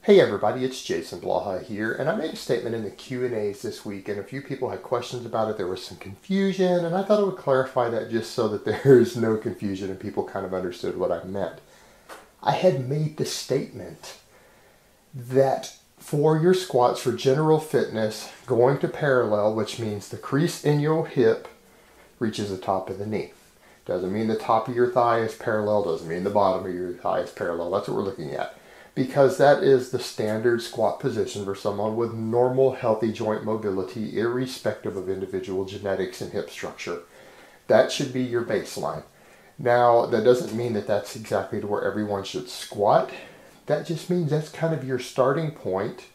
Hey everybody, it's Jason Blaha here, and I made a statement in the Q&As this week, and a few people had questions about it. There was some confusion, and I thought I would clarify that just so that there's no confusion and people kind of understood what I meant. I had made the statement that for your squats for general fitness, going to parallel, which means the crease in your hip reaches the top of the knee. Doesn't mean the top of your thigh is parallel, doesn't mean the bottom of your thigh is parallel. That's what we're looking at. Because that is the standard squat position for someone with normal, healthy joint mobility, irrespective of individual genetics and hip structure. That should be your baseline. Now, that doesn't mean that that's exactly to where everyone should squat. That just means that's kind of your starting point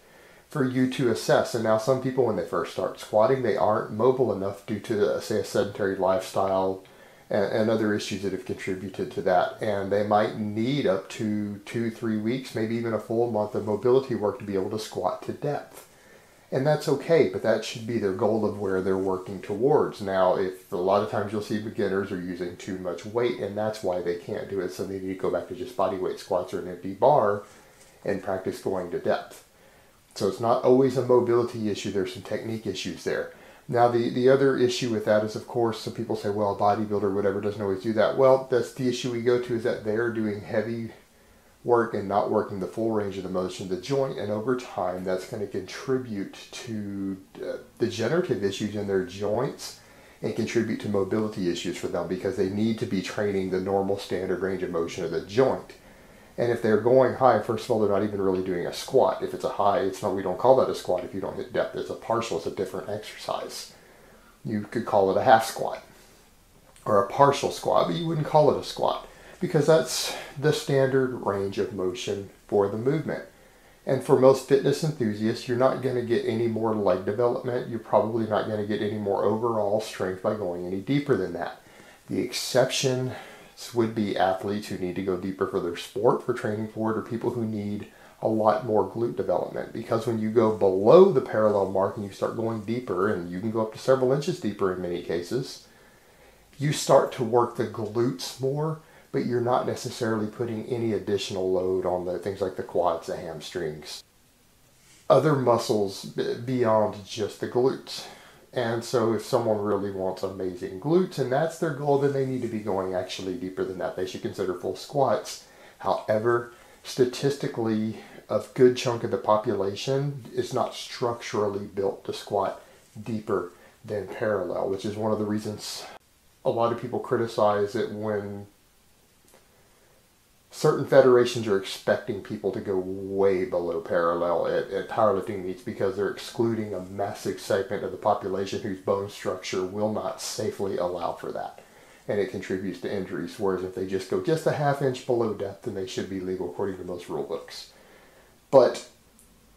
for you to assess. And now some people, when they first start squatting, they aren't mobile enough due to, say, a sedentary lifestyle and other issues that have contributed to that. And they might need up to 2-3 weeks, maybe even a full month of mobility work to be able to squat to depth. And that's okay, but that should be their goal of where they're working towards. Now, if a lot of times you'll see beginners are using too much weight, and that's why they can't do it, so they need to go back to just body weight squats or an empty bar and practice going to depth. So it's not always a mobility issue, there's some technique issues there. Now, the other issue with that is, of course, some people say, well, a bodybuilder or whatever doesn't always do that. Well, that's the issue we go to, is that they're doing heavy work and not working the full range of the motion of the joint. And over time, that's going to contribute to degenerative issues in their joints and contribute to mobility issues for them because they need to be training the normal standard range of motion of the joint. And if they're going high, first of all, they're not even really doing a squat. If it's a high, it's not, we don't call that a squat if you don't hit depth. It's a partial, it's a different exercise. You could call it a half squat or a partial squat, but you wouldn't call it a squat because that's the standard range of motion for the movement. And for most fitness enthusiasts, you're not going to get any more leg development. You're probably not going to get any more overall strength by going any deeper than that. The exception would be athletes who need to go deeper for their sport, for training for it, or people who need a lot more glute development. Because when you go below the parallel mark and you start going deeper, and you can go up to several inches deeper in many cases, you start to work the glutes more, but you're not necessarily putting any additional load on the things like the quads, the hamstrings, other muscles beyond just the glutes. And so if someone really wants amazing glutes and that's their goal, then they need to be going actually deeper than that. They should consider full squats. However, statistically, a good chunk of the population is not structurally built to squat deeper than parallel, which is one of the reasons a lot of people criticize it when certain federations are expecting people to go way below parallel at powerlifting meets because they're excluding a massive segment of the population whose bone structure will not safely allow for that. And it contributes to injuries, whereas if they just go just a half inch below depth, then they should be legal according to most rule books. But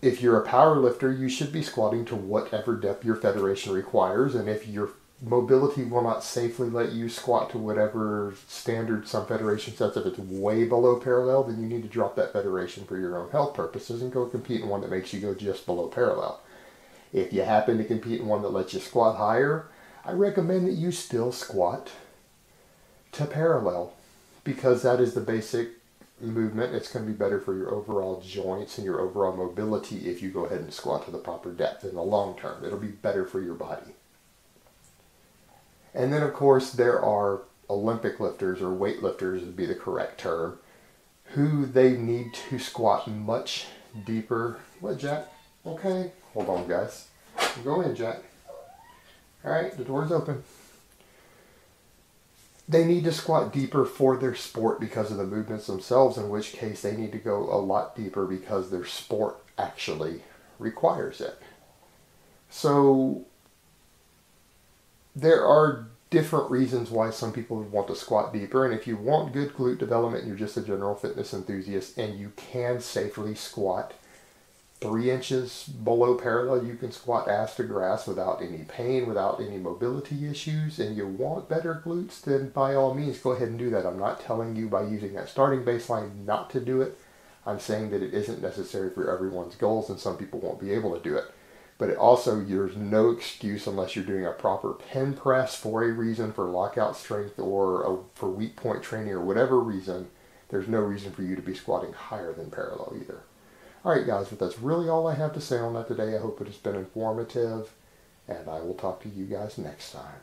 if you're a power lifter, you should be squatting to whatever depth your federation requires, and if your mobility will not safely let you squat to whatever standard some federation sets. If it's way below parallel, then you need to drop that federation for your own health purposes and go compete in one that makes you go just below parallel. If you happen to compete in one that lets you squat higher, I recommend that you still squat to parallel because that is the basic movement. It's going to be better for your overall joints and your overall mobility if you go ahead and squat to the proper depth in the long term. It'll be better for your body. And then, of course, there are Olympic lifters, or weightlifters would be the correct term, who they need to squat much deeper. What, Jack? Okay. Hold on, guys. Go in, Jack. All right, the door's open. They need to squat deeper for their sport because of the movements themselves, in which case they need to go a lot deeper because their sport actually requires it. So there are different reasons why some people would want to squat deeper, and if you want good glute development and you're just a general fitness enthusiast and you can safely squat 3 inches below parallel, you can squat ass to grass without any pain, without any mobility issues, and you want better glutes, then by all means go ahead and do that. I'm not telling you by using that starting baseline not to do it. I'm saying that it isn't necessary for everyone's goals and some people won't be able to do it. But it also, there's no excuse unless you're doing a proper pen press for a reason, for lockout strength or for weak point training or whatever reason, there's no reason for you to be squatting higher than parallel either. All right, guys, but that's really all I have to say on that today. I hope it has been informative, and I will talk to you guys next time.